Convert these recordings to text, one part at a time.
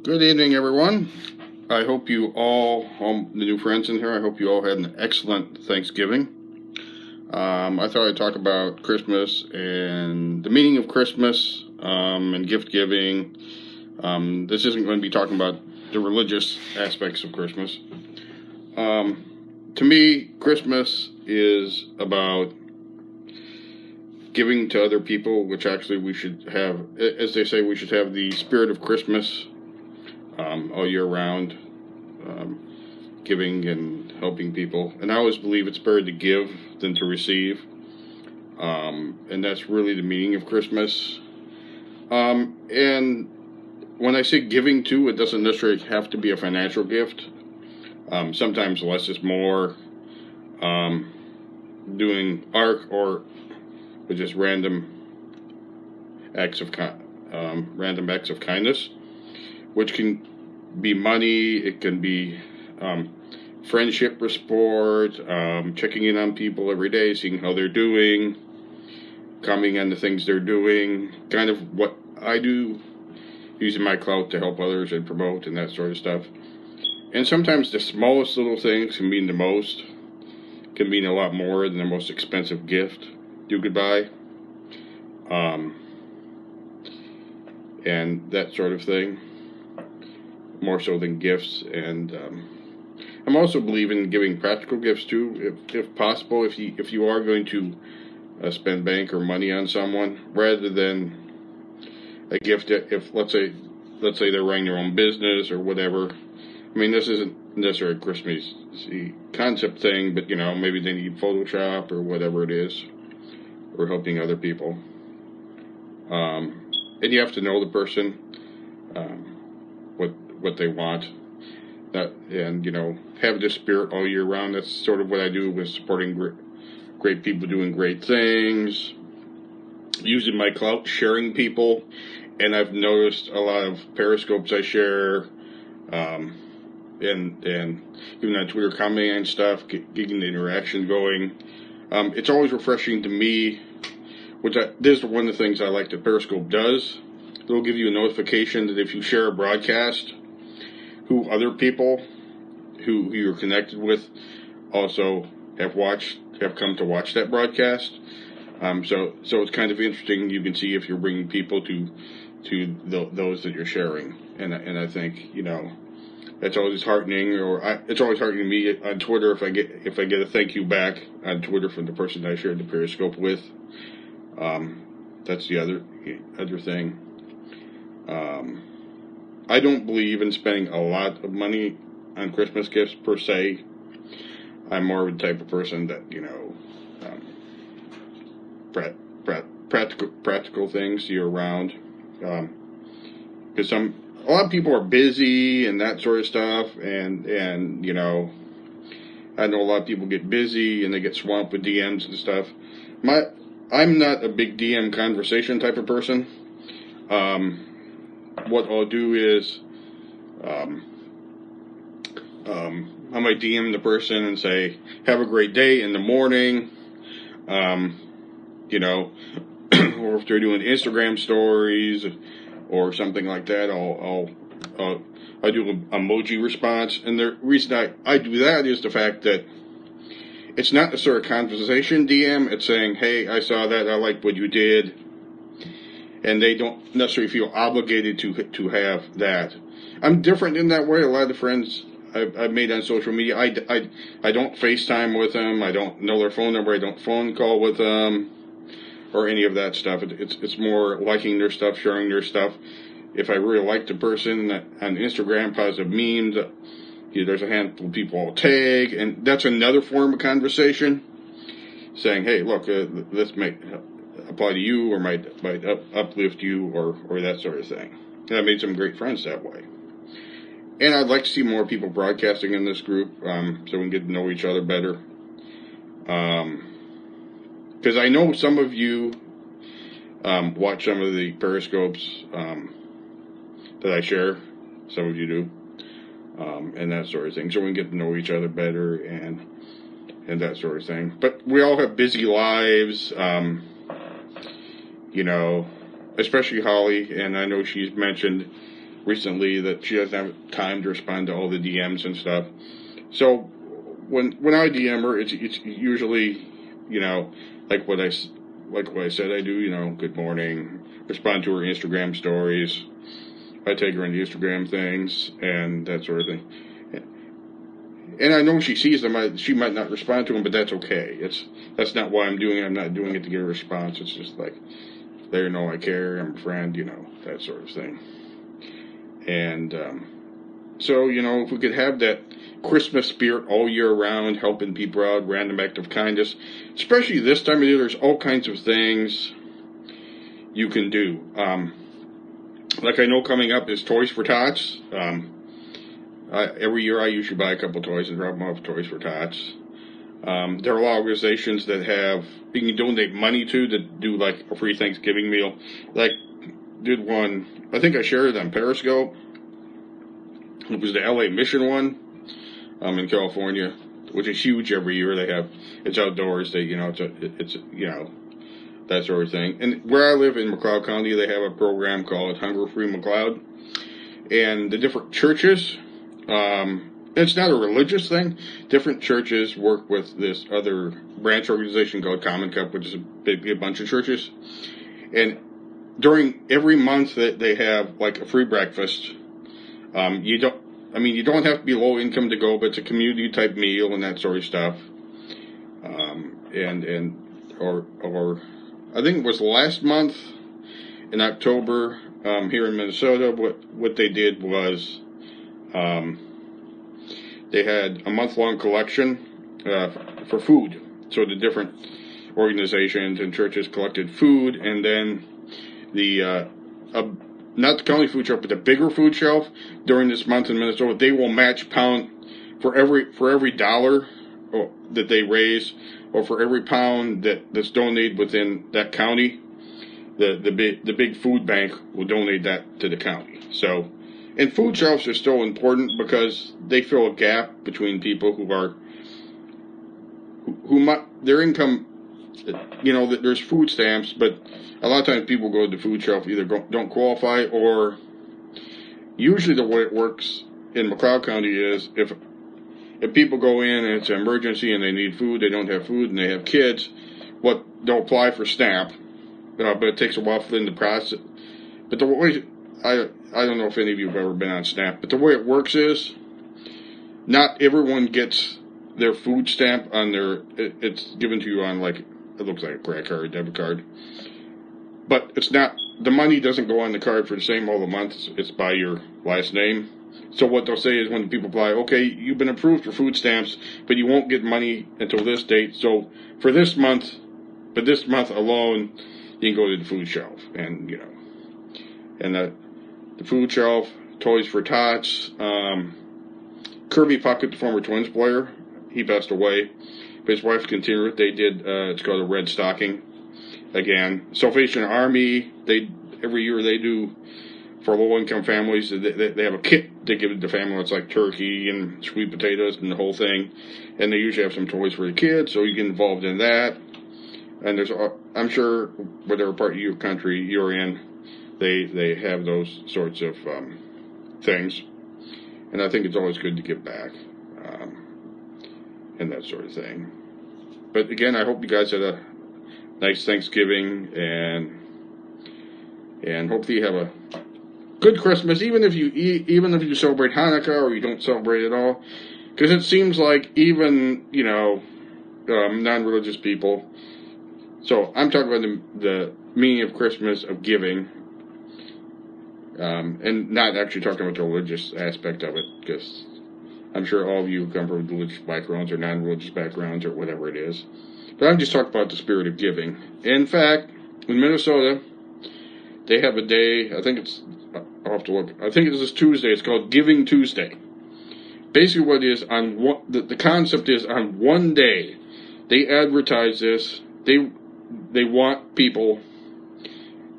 Good evening, everyone. I hope you all the new friends in here, I hope you all had an excellent Thanksgiving. I thought I'd talk about Christmas and the meaning of Christmas and gift giving. This isn't going to be talking about the religious aspects of Christmas. To me, Christmas is about giving to other people, which actually we should have, as they say, we should have the spirit of Christmas all year round, giving and helping people. And I always believe it's better to give than to receive. And that's really the meaning of Christmas. And when I say giving too, it doesn't necessarily have to be a financial gift. Sometimes less is more. Doing art or just random acts of kindness, which can be money, it can be friendship or sport, checking in on people every day, seeing how they're doing, commenting on the things they're doing, kind of what I do, using my clout to help others and promote and that sort of stuff. And sometimes the smallest little things can mean the most, can mean a lot more than the most expensive gift you could buy. And that sort of thing, more so than gifts. And I'm also believing in giving practical gifts too, if possible. If you are going to spend bank or money on someone, rather than a gift that, if let's say they're running their own business or whatever. I mean, this isn't necessarily a Christmas concept thing, but maybe they need Photoshop or whatever it is, or helping other people. And you have to know the person, what they want, and have this spirit all year round. That's sort of what I do with supporting great people doing great things, using my clout, sharing people. And I've noticed a lot of periscopes I share, and even on Twitter commenting and stuff, getting the interaction going. It's always refreshing to me. This is one of the things I like that Periscope does. It'll give you a notification that if you share a broadcast, who other people who you're connected with also have come to watch that broadcast. So it's kind of interesting. You can see if you're bringing people to those that you're sharing, and I think that's always heartening. It's always heartening to me on Twitter if I get a thank you back on Twitter from the person I shared the Periscope with. That's the other thing. I don't believe in spending a lot of money on Christmas gifts per se. I'm more of the type of person that practical things year round. Because a lot of people are busy and that sort of stuff, and I know a lot of people get busy and they get swamped with DMs and stuff. I'm not a big DM conversation type of person. What I'll do is, I might DM the person and say, "Have a great day" in the morning, or if they're doing Instagram stories or something like that, I'll do an emoji response. And the reason I do that is the fact that it's not necessarily a conversation DM. It's saying, "Hey, I saw that. I liked what you did." And they don't necessarily feel obligated to have that. I'm different in that way. A lot of the friends I've made on social media, I don't FaceTime with them. I don't know their phone number. I don't phone call with them or any of that stuff. It's more liking their stuff, sharing their stuff. If I really like the person on Instagram, positive memes, there's a handful of people I'll tag, and that's another form of conversation. Saying, "Hey, look, this might apply to you, or might uplift you, or that sort of thing." And I made some great friends that way. And I'd like to see more people broadcasting in this group, so we can get to know each other better. Because I know some of you watch some of the periscopes that I share. Some of you do, and that sort of thing. So we can get to know each other better and that sort of thing. But we all have busy lives. Especially Holly, and I know she's mentioned recently that she doesn't have time to respond to all the DMs and stuff. So when I DM her, it's usually, like what I said I do, good morning, respond to her Instagram stories. I take her into Instagram things and that sort of thing. And I know she sees them. She might not respond to them, but that's okay. That's not why I'm doing it. I'm not doing it to get a response. It's just like, they know I care. I'm a friend, that sort of thing. And so, if we could have that Christmas spirit all year round, helping people out, random act of kindness, especially this time of year, there's all kinds of things you can do. Like I know coming up is Toys for Tots. Every year I usually buy a couple toys and drop them off Toys for Tots. There are a lot of organizations that you can donate money to that do like a free Thanksgiving meal. Like, did one, I think I shared it on Periscope. It was the LA Mission one, in California, which is huge every year. It's outdoors. It's that sort of thing. And where I live in McLeod County, they have a program called Hunger Free McLeod. And the different churches, it's not a religious thing. Different churches work with this other branch organization called Common Cup, which is a bunch of churches. And during every month that they have like a free breakfast, you don't have to be low income to go, but it's a community type meal and that sort of stuff. Or I think it was last month in October, here in Minnesota, what they did was, they had a month-long collection for food. So the different organizations and churches collected food, and then not the county food shelf, but the bigger food shelf during this month in Minnesota, they will match pound for every dollar that they raise, or for every pound that's donated within that county. The big food bank will donate that to the county. So, and food shelves are still important because they fill a gap between people their income, there's food stamps, but a lot of times people go to the food shelf either don't qualify, or usually the way it works in McLeod County is if people go in and it's an emergency and they need food, they don't have food, and they have kids, they'll apply for SNAP, but it takes a while for them to process. But the way, I don't know if any of you have ever been on SNAP, but the way it works is not everyone gets their food stamp on it's given to you on it looks like a credit card, debit card. But the money doesn't go on the card for the same all the months, it's by your last name. So what they'll say is when people apply, okay, you've been approved for food stamps, but you won't get money until this date. So for this month alone, you can go to the food shelf. And, and the food shelf, Toys for Tots, Kirby Puckett, the former Twins player, he passed away. But his wife continued. They did, it's called a Red Stocking. Again, Salvation Army, every year they do, for low-income families, they have a kit they give to the family. It's like turkey and sweet potatoes and the whole thing. And they usually have some toys for the kids, so you get involved in that. And I'm sure whatever part of your country you're in, they have those sorts of things. And I think it's always good to give back and that sort of thing. But again, I hope you guys had a nice Thanksgiving, and hopefully you have a good Christmas, even if you celebrate Hanukkah or you don't celebrate at all, because it seems like even non-religious people. So I'm talking about the meaning of Christmas, of giving, and not actually talking about the religious aspect of it, because I'm sure all of you come from religious backgrounds or non-religious backgrounds or whatever it is. But I'm just talking about the spirit of giving. In fact, in Minnesota, they have a day, I'll have to look, I think it's this Tuesday, it's called Giving Tuesday. Basically what it is, the concept is on one day, they advertise this, they want people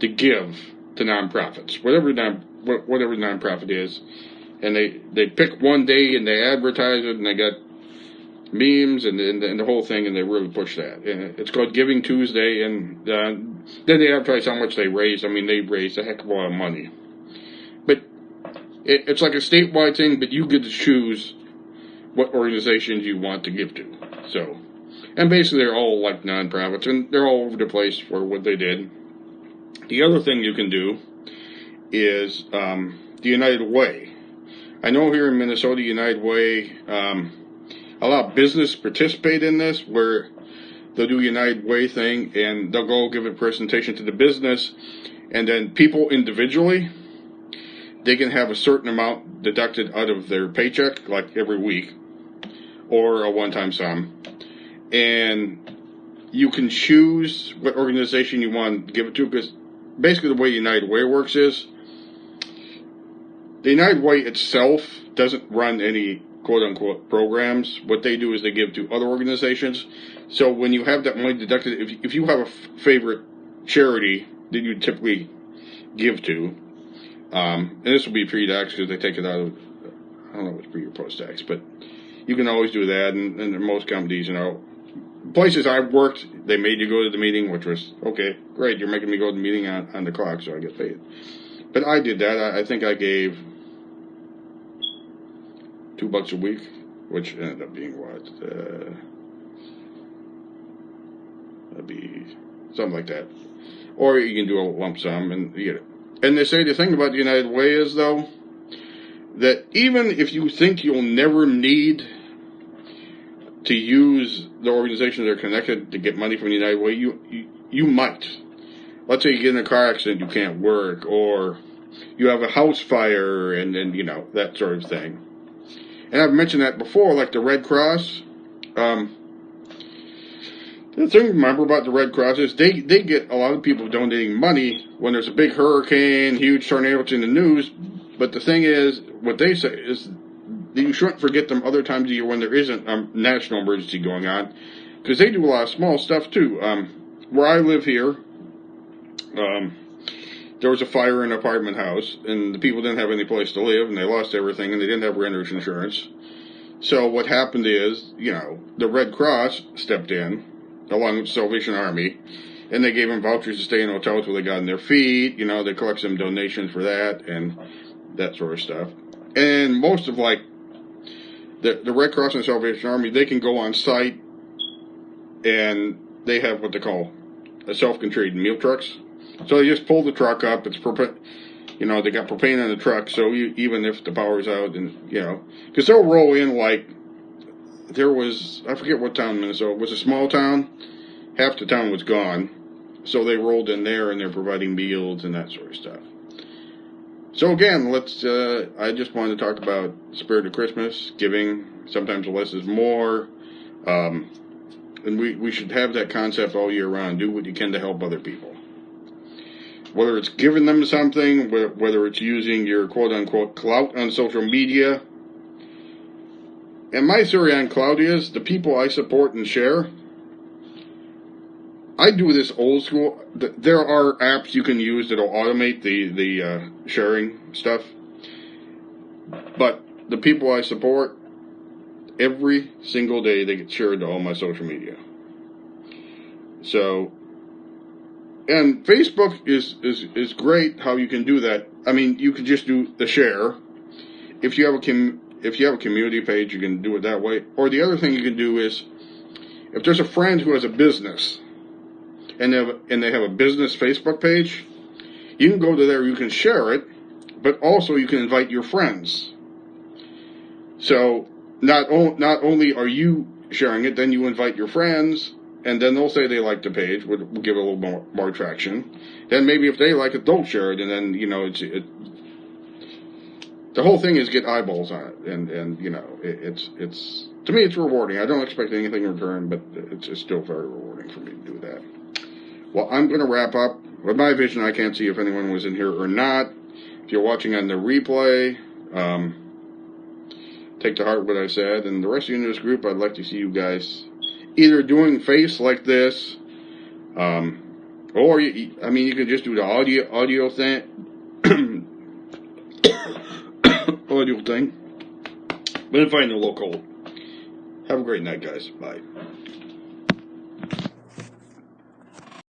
to give to nonprofits, whatever nonprofit is, and they pick one day and they advertise it, and they got memes and the whole thing, and they really push that. And it's called Giving Tuesday, and then they advertise how much they raise. I mean, they raise a heck of a lot of money. But It's like a statewide thing, but you get to choose what organizations you want to give to. So, and basically they're all like nonprofits, and they're all over the place for what they did. The other thing you can do is the United Way. I know here in Minnesota, United Way, a lot of business participate in this, where they'll do a United Way thing, and they'll go give a presentation to the business, and then people individually, they can have a certain amount deducted out of their paycheck, like every week, or a one-time sum. And you can choose what organization you want to give it to, because basically the way United Way works is, the United Way itself doesn't run any quote-unquote programs. What they do is they give to other organizations. So when you have that money deducted, if you have a favorite charity that you typically give to, and this will be pre-tax because they take it out of, I don't know if it's pre or post-tax, but you can always do that. And most companies, places I've worked, they made you go to the meeting, which was, okay, great, you're making me go to the meeting on the clock, so I get paid. But I did that. I think I gave $2 a week, which ended up being what? That'd be something like that. Or you can do a lump sum and you get it. And they say the thing about the United Way is, though, that even if you think you'll never need to use the organizations that are connected to get money from the United Way, you might. Let's say you get in a car accident, you can't work, or you have a house fire, and then, that sort of thing. And I've mentioned that before, like the Red Cross. The thing to remember about the Red Cross is they get a lot of people donating money when there's a big hurricane, huge tornado in the news. But the thing is, what they say is that you shouldn't forget them other times of year when there isn't a national emergency going on, because they do a lot of small stuff too. Where I live here, there was a fire in an apartment house, and the people didn't have any place to live, and they lost everything, and they didn't have renter's insurance. So what happened is, the Red Cross stepped in, along with the Salvation Army, and they gave them vouchers to stay in hotels where they got on their feet. They collect some donations for that, and that sort of stuff. And most of, the Red Cross and Salvation Army, they can go on site, and they have what they call a self-contained meal trucks. So they just pull the truck up. It's they got propane on the truck. So even if the power's out, and because they'll roll in there was, I forget what town in Minnesota, it was a small town. Half the town was gone. So they rolled in there, and they're providing meals and that sort of stuff. So again, I just wanted to talk about the spirit of Christmas, giving. Sometimes less is more. And we should have that concept all year round. Do what you can to help other people. Whether it's giving them something, whether it's using your quote-unquote clout on social media. And my theory on clout is, the people I support and share, I do this old school. There are apps you can use that'll automate the sharing stuff. But the people I support, every single day they get shared to all my social media. So, and Facebook is great how you can do that. I mean, you can just do the share. If you have a community page, you can do it that way. Or the other thing you can do is, if there's a friend who has a business, and they have a business Facebook page, you can go to there, you can share it, but also you can invite your friends. So not only are you sharing it, then you invite your friends, and then they'll say they like the page, we'll give it a little more traction. Then maybe if they like it, they'll share it, and then, the whole thing is get eyeballs on it, and it's to me, it's rewarding. I don't expect anything in return, but it's still very rewarding for me to do that. Well, I'm going to wrap up. With my vision, I can't see if anyone was in here or not. If you're watching on the replay, take to heart what I said. And the rest of you in this group, I'd like to see you guys either doing face like this, or you can just do the audio thing. Audio thing. But if I know a little cold. Have a great night, guys. Bye.